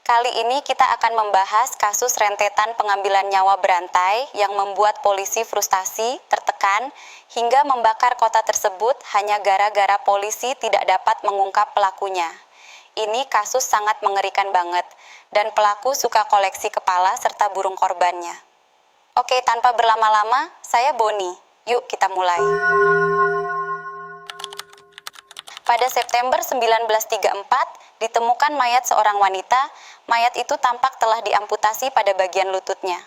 Kali ini kita akan membahas kasus rentetan pengambilan nyawa berantai yang membuat polisi frustasi, tertekan, hingga membakar kota tersebut hanya gara-gara polisi tidak dapat mengungkap pelakunya. Ini kasus sangat mengerikan banget, dan pelaku suka koleksi kepala serta burung korbannya. Oke, tanpa berlama-lama, saya Boni. Yuk kita mulai. Pada September 1934, ditemukan mayat seorang wanita. Mayat itu tampak telah diamputasi pada bagian lututnya.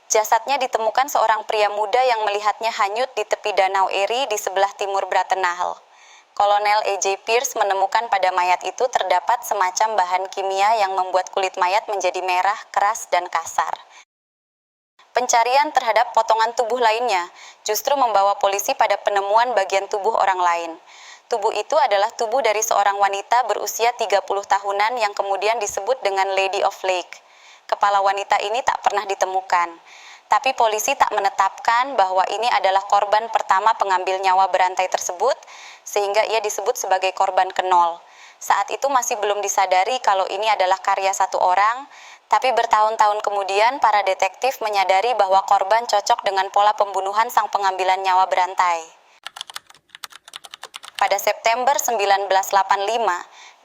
Jasadnya ditemukan seorang pria muda yang melihatnya hanyut di tepi Danau Erie di sebelah timur Brackenhall. Kolonel E.J. Pierce menemukan pada mayat itu terdapat semacam bahan kimia yang membuat kulit mayat menjadi merah, keras, dan kasar. Pencarian terhadap potongan tubuh lainnya justru membawa polisi pada penemuan bagian tubuh orang lain. Tubuh itu adalah tubuh dari seorang wanita berusia 30 tahunan yang kemudian disebut dengan Lady of Lake. Kepala wanita ini tak pernah ditemukan, tapi polisi tak menetapkan bahwa ini adalah korban pertama pengambil nyawa berantai tersebut, sehingga ia disebut sebagai korban ke-0. Saat itu masih belum disadari kalau ini adalah karya satu orang, tapi bertahun-tahun kemudian para detektif menyadari bahwa korban cocok dengan pola pembunuhan sang pengambilan nyawa berantai. Pada September 1985,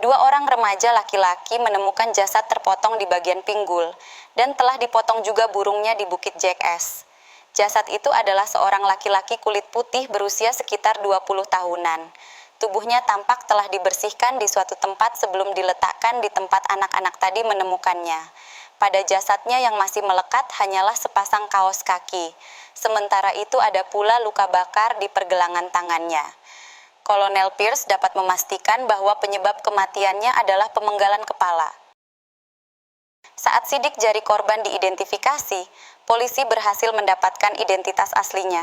dua orang remaja laki-laki menemukan jasad terpotong di bagian pinggul dan telah dipotong juga burungnya di Bukit Jackass. Jasad itu adalah seorang laki-laki kulit putih berusia sekitar 20 tahunan. Tubuhnya tampak telah dibersihkan di suatu tempat sebelum diletakkan di tempat anak-anak tadi menemukannya. Pada jasadnya yang masih melekat hanyalah sepasang kaos kaki. Sementara itu ada pula luka bakar di pergelangan tangannya. Kolonel Pierce dapat memastikan bahwa penyebab kematiannya adalah pemenggalan kepala. Saat sidik jari korban diidentifikasi, polisi berhasil mendapatkan identitas aslinya.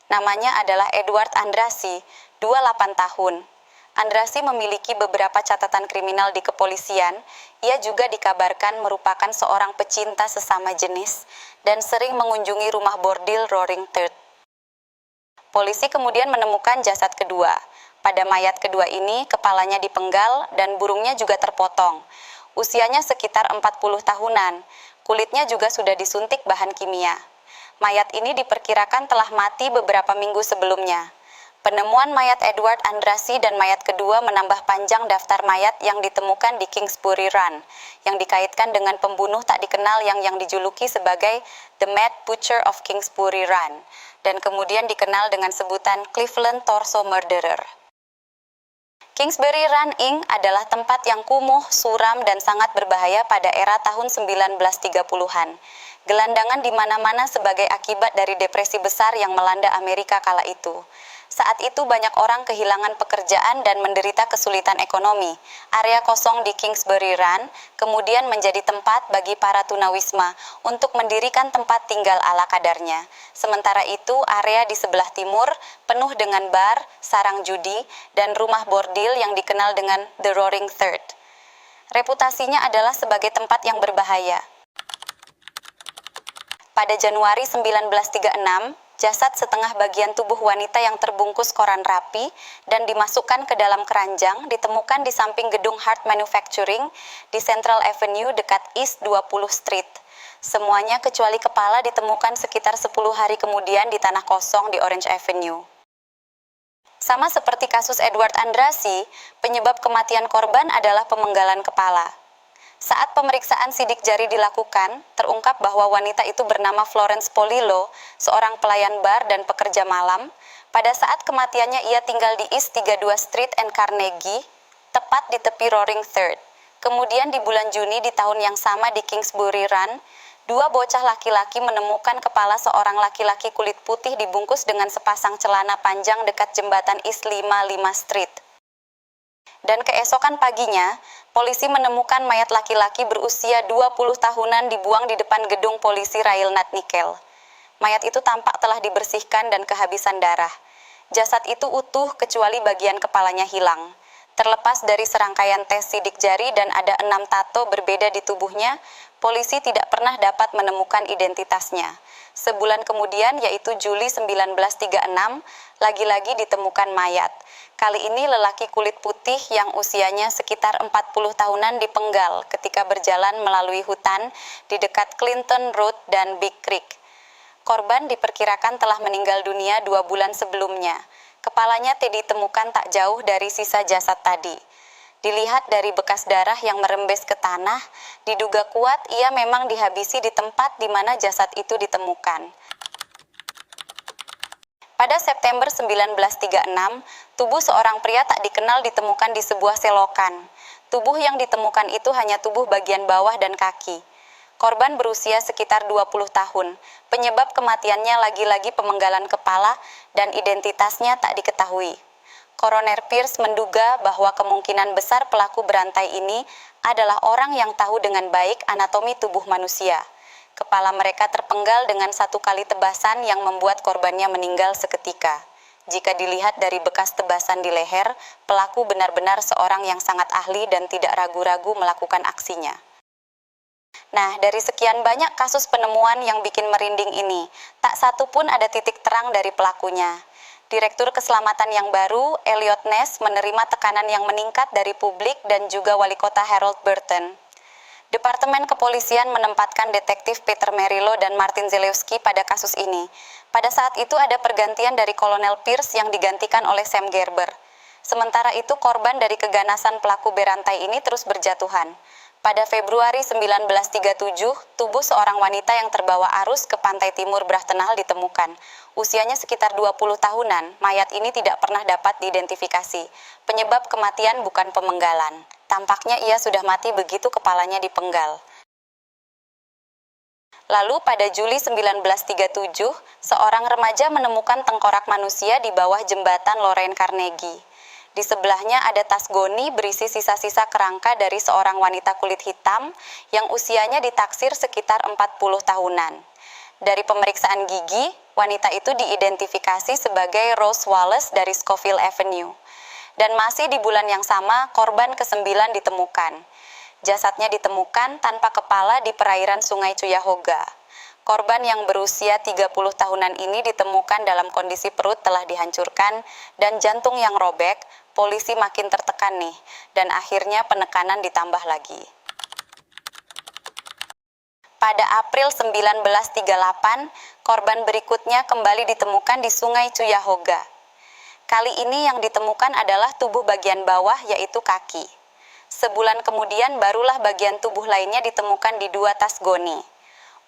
Namanya adalah Edward Andrassy, 28 tahun. Andrassy memiliki beberapa catatan kriminal di kepolisian. Ia juga dikabarkan merupakan seorang pecinta sesama jenis dan sering mengunjungi rumah bordil Roaring Third. Polisi kemudian menemukan jasad kedua. Pada mayat kedua ini, kepalanya dipenggal dan burungnya juga terpotong. Usianya sekitar 40 tahunan. Kulitnya juga sudah disuntik bahan kimia. Mayat ini diperkirakan telah mati beberapa minggu sebelumnya. Penemuan mayat Edward Andrassy dan mayat kedua menambah panjang daftar mayat yang ditemukan di Kingsbury Run, yang dikaitkan dengan pembunuh tak dikenal yang dijuluki sebagai The Mad Butcher of Kingsbury Run, dan kemudian dikenal dengan sebutan Cleveland Torso Murderer. Kingsbury Run Inc. adalah tempat yang kumuh, suram, dan sangat berbahaya pada era tahun 1930-an. Gelandangan di mana-mana sebagai akibat dari depresi besar yang melanda Amerika kala itu. Saat itu banyak orang kehilangan pekerjaan dan menderita kesulitan ekonomi. Area kosong di Kingsbury Run kemudian menjadi tempat bagi para tunawisma untuk mendirikan tempat tinggal ala kadarnya. Sementara itu, area di sebelah timur penuh dengan bar, sarang judi, dan rumah bordil yang dikenal dengan The Roaring Third. Reputasinya adalah sebagai tempat yang berbahaya. Pada Januari 1936, jasad setengah bagian tubuh wanita yang terbungkus koran rapi dan dimasukkan ke dalam keranjang ditemukan di samping gedung Hart Manufacturing di Central Avenue dekat East 20 Street. Semuanya kecuali kepala ditemukan sekitar 10 hari kemudian di tanah kosong di Orange Avenue. Sama seperti kasus Edward Andrassy, penyebab kematian korban adalah pemenggalan kepala. Saat pemeriksaan sidik jari dilakukan, terungkap bahwa wanita itu bernama Florence Polillo, seorang pelayan bar dan pekerja malam. Pada saat kematiannya ia tinggal di East 32 Street and Carnegie, tepat di tepi Roaring Third. Kemudian di bulan Juni di tahun yang sama di Kingsbury Run, dua bocah laki-laki menemukan kepala seorang laki-laki kulit putih dibungkus dengan sepasang celana panjang dekat jembatan East 55 Street. Dan keesokan paginya, polisi menemukan mayat laki-laki berusia 20 tahunan dibuang di depan gedung polisi Railnat Nikel. Mayat itu tampak telah dibersihkan dan kehabisan darah. Jasad itu utuh kecuali bagian kepalanya hilang. Terlepas dari serangkaian tes sidik jari dan ada 6 tato berbeda di tubuhnya, polisi tidak pernah dapat menemukan identitasnya. Sebulan kemudian, yaitu Juli 1936, lagi-lagi ditemukan mayat. Kali ini lelaki kulit putih yang usianya sekitar 40 tahunan dipenggal ketika berjalan melalui hutan di dekat Clinton Road dan Big Creek. Korban diperkirakan telah meninggal dunia 2 bulan sebelumnya. Kepalanya ditemukan tak jauh dari sisa jasad tadi. Dilihat dari bekas darah yang merembes ke tanah, diduga kuat ia memang dihabisi di tempat di mana jasad itu ditemukan. Pada September 1936, tubuh seorang pria tak dikenal ditemukan di sebuah selokan. Tubuh yang ditemukan itu hanya tubuh bagian bawah dan kaki. Korban berusia sekitar 20 tahun. Penyebab kematiannya lagi-lagi pemenggalan kepala dan identitasnya tak diketahui. Koroner Pierce menduga bahwa kemungkinan besar pelaku berantai ini adalah orang yang tahu dengan baik anatomi tubuh manusia. Kepala mereka terpenggal dengan 1 kali tebasan yang membuat korbannya meninggal seketika. Jika dilihat dari bekas tebasan di leher, pelaku benar-benar seorang yang sangat ahli dan tidak ragu-ragu melakukan aksinya. Nah, dari sekian banyak kasus penemuan yang bikin merinding ini, tak satu pun ada titik terang dari pelakunya. Direktur Keselamatan yang baru, Elliot Ness, menerima tekanan yang meningkat dari publik dan juga wali kota Harold Burton. Departemen Kepolisian menempatkan detektif Peter Merylo dan Martin Zalewski pada kasus ini. Pada saat itu ada pergantian dari Kolonel Pierce yang digantikan oleh Sam Gerber. Sementara itu korban dari keganasan pelaku berantai ini terus berjatuhan. Pada Februari 1937, tubuh seorang wanita yang terbawa arus ke pantai timur Brachtenal ditemukan. Usianya sekitar 20 tahunan, mayat ini tidak pernah dapat diidentifikasi. Penyebab kematian bukan pemenggalan. Tampaknya ia sudah mati begitu kepalanya dipenggal. Lalu pada Juli 1937, seorang remaja menemukan tengkorak manusia di bawah jembatan Lorraine Carnegie. Di sebelahnya ada tas goni berisi sisa-sisa kerangka dari seorang wanita kulit hitam yang usianya ditaksir sekitar 40 tahunan. Dari pemeriksaan gigi, wanita itu diidentifikasi sebagai Rose Wallace dari Scoville Avenue. Dan masih di bulan yang sama, korban ke-9 ditemukan. Jasadnya ditemukan tanpa kepala di perairan Sungai Cuyahoga. Korban yang berusia 30 tahunan ini ditemukan dalam kondisi perut telah dihancurkan dan jantung yang robek. Polisi makin tertekan nih, dan akhirnya penekanan ditambah lagi. Pada April 1938, korban berikutnya kembali ditemukan di Sungai Cuyahoga. Kali ini yang ditemukan adalah tubuh bagian bawah, yaitu kaki. Sebulan kemudian barulah bagian tubuh lainnya ditemukan di 2 tas goni.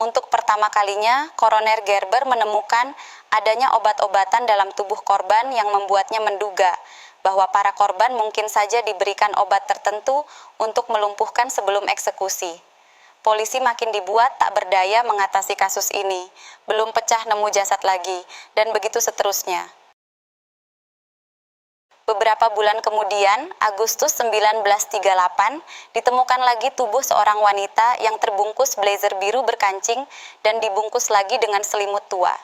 Untuk pertama kalinya, Koroner Gerber menemukan adanya obat-obatan dalam tubuh korban yang membuatnya menduga bahwa para korban mungkin saja diberikan obat tertentu untuk melumpuhkan sebelum eksekusi. Polisi makin dibuat tak berdaya mengatasi kasus ini, belum pecah nemu jasad lagi, dan begitu seterusnya. Beberapa bulan kemudian, Agustus 1938, ditemukan lagi tubuh seorang wanita yang terbungkus blazer biru berkancing dan dibungkus lagi dengan selimut tua.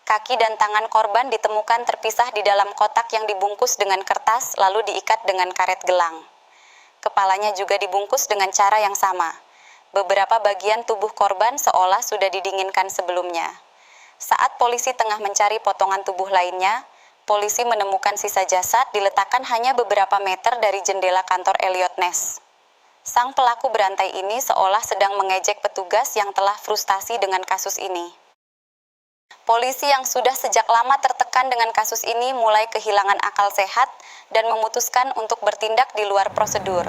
Kaki dan tangan korban ditemukan terpisah di dalam kotak yang dibungkus dengan kertas lalu diikat dengan karet gelang. Kepalanya juga dibungkus dengan cara yang sama. Beberapa bagian tubuh korban seolah sudah didinginkan sebelumnya. Saat polisi tengah mencari potongan tubuh lainnya, polisi menemukan sisa jasad diletakkan hanya beberapa meter dari jendela kantor Elliot Ness. Sang pelaku berantai ini seolah sedang mengejek petugas yang telah frustasi dengan kasus ini. Polisi yang sudah sejak lama tertekan dengan kasus ini mulai kehilangan akal sehat dan memutuskan untuk bertindak di luar prosedur.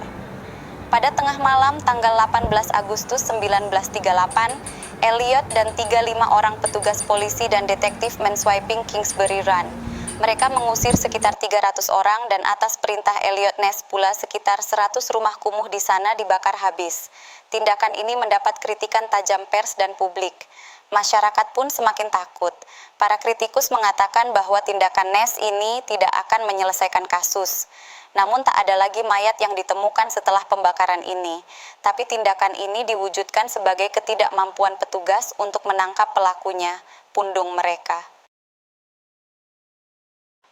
Pada tengah malam tanggal 18 Agustus 1938, Elliot dan 35 orang petugas polisi dan detektif menswiping Kingsbury Run. Mereka mengusir sekitar 300 orang dan atas perintah Elliot Ness pula sekitar 100 rumah kumuh di sana dibakar habis. Tindakan ini mendapat kritikan tajam pers dan publik. Masyarakat pun semakin takut. Para kritikus mengatakan bahwa tindakan Ness ini tidak akan menyelesaikan kasus. Namun tak ada lagi mayat yang ditemukan setelah pembakaran ini. Tapi tindakan ini diwujudkan sebagai ketidakmampuan petugas untuk menangkap pelakunya, pundung mereka.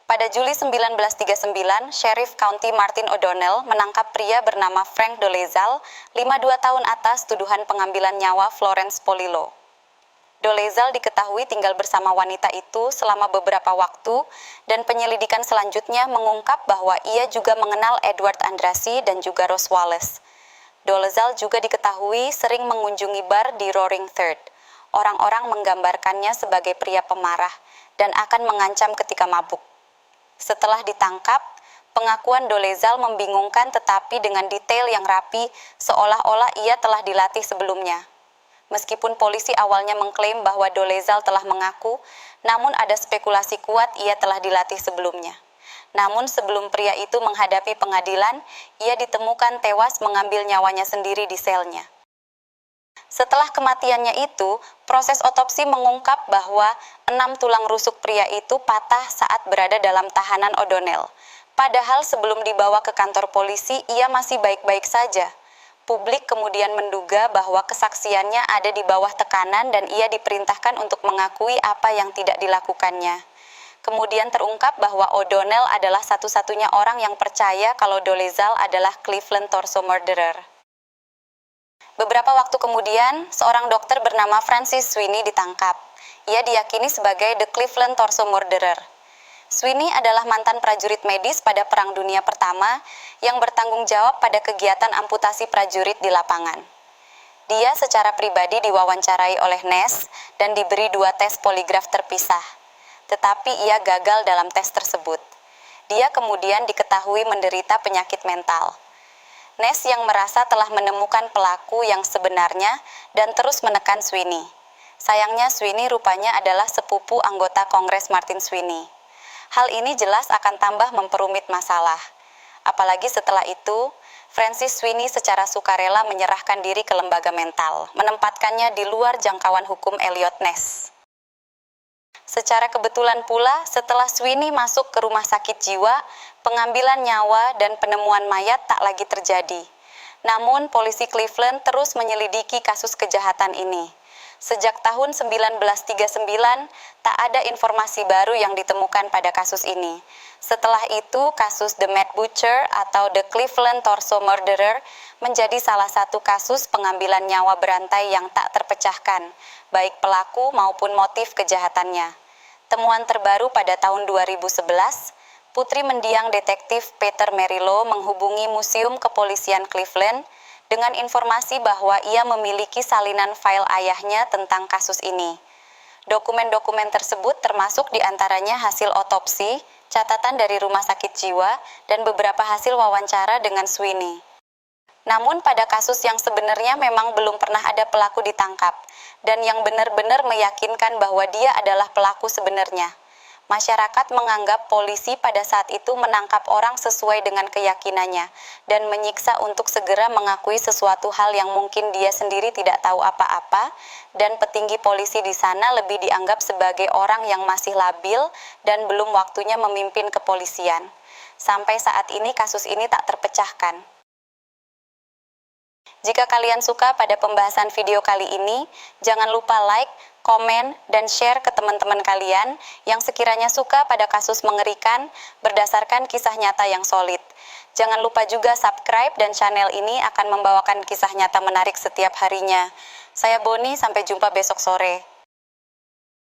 Pada Juli 1939, Sheriff County Martin O'Donnell menangkap pria bernama Frank Dolezal, 52 tahun atas tuduhan pengambilan nyawa Florence Polillo. Dolezal diketahui tinggal bersama wanita itu selama beberapa waktu, dan penyelidikan selanjutnya mengungkap bahwa ia juga mengenal Edward Andrassy dan juga Rose Wallace. Dolezal juga diketahui sering mengunjungi bar di Roaring Third. Orang-orang menggambarkannya sebagai pria pemarah dan akan mengancam ketika mabuk. Setelah ditangkap, pengakuan Dolezal membingungkan tetapi dengan detail yang rapi, seolah-olah ia telah dilatih sebelumnya. Meskipun polisi awalnya mengklaim bahwa Dolezal telah mengaku, namun ada spekulasi kuat ia telah dilatih sebelumnya. Namun sebelum pria itu menghadapi pengadilan, ia ditemukan tewas mengambil nyawanya sendiri di selnya. Setelah kematiannya itu, proses otopsi mengungkap bahwa 6 tulang rusuk pria itu patah saat berada dalam tahanan O'Donnell. Padahal sebelum dibawa ke kantor polisi, ia masih baik-baik saja. Publik kemudian menduga bahwa kesaksiannya ada di bawah tekanan dan ia diperintahkan untuk mengakui apa yang tidak dilakukannya. Kemudian terungkap bahwa O'Donnell adalah satu-satunya orang yang percaya kalau Dolezal adalah Cleveland Torso Murderer. Beberapa waktu kemudian, seorang dokter bernama Francis Sweeney ditangkap. Ia diyakini sebagai The Cleveland Torso Murderer. Sweeney adalah mantan prajurit medis pada Perang Dunia Pertama yang bertanggung jawab pada kegiatan amputasi prajurit di lapangan. Dia secara pribadi diwawancarai oleh Ness dan diberi 2 tes poligraf terpisah. Tetapi ia gagal dalam tes tersebut. Dia kemudian diketahui menderita penyakit mental. Ness yang merasa telah menemukan pelaku yang sebenarnya dan terus menekan Sweeney. Sayangnya Sweeney rupanya adalah sepupu anggota Kongres Martin Sweeney. Hal ini jelas akan tambah memperumit masalah. Apalagi setelah itu, Francis Sweeney secara sukarela menyerahkan diri ke lembaga mental, menempatkannya di luar jangkauan hukum Elliot Ness. Secara kebetulan pula, setelah Sweeney masuk ke rumah sakit jiwa, pengambilan nyawa dan penemuan mayat tak lagi terjadi. Namun, polisi Cleveland terus menyelidiki kasus kejahatan ini. Sejak tahun 1939, tak ada informasi baru yang ditemukan pada kasus ini. Setelah itu, kasus The Mad Butcher atau The Cleveland Torso Murderer menjadi salah satu kasus pengambilan nyawa berantai yang tak terpecahkan, baik pelaku maupun motif kejahatannya. Temuan terbaru pada tahun 2011, putri mendiang detektif Peter Merylo menghubungi Museum Kepolisian Cleveland dengan informasi bahwa ia memiliki salinan file ayahnya tentang kasus ini. Dokumen-dokumen tersebut termasuk diantaranya hasil otopsi, catatan dari rumah sakit jiwa, dan beberapa hasil wawancara dengan Sweeney. Namun pada kasus yang sebenarnya memang belum pernah ada pelaku ditangkap, dan yang benar-benar meyakinkan bahwa dia adalah pelaku sebenarnya. Masyarakat menganggap polisi pada saat itu menangkap orang sesuai dengan keyakinannya dan menyiksa untuk segera mengakui sesuatu hal yang mungkin dia sendiri tidak tahu apa-apa, dan petinggi polisi di sana lebih dianggap sebagai orang yang masih labil dan belum waktunya memimpin kepolisian. Sampai saat ini kasus ini tak terpecahkan. Jika kalian suka pada pembahasan video kali ini, jangan lupa like, komen, dan share ke teman-teman kalian yang sekiranya suka pada kasus mengerikan berdasarkan kisah nyata yang solid. Jangan lupa juga subscribe dan channel ini akan membawakan kisah nyata menarik setiap harinya. Saya Boni, sampai jumpa besok sore.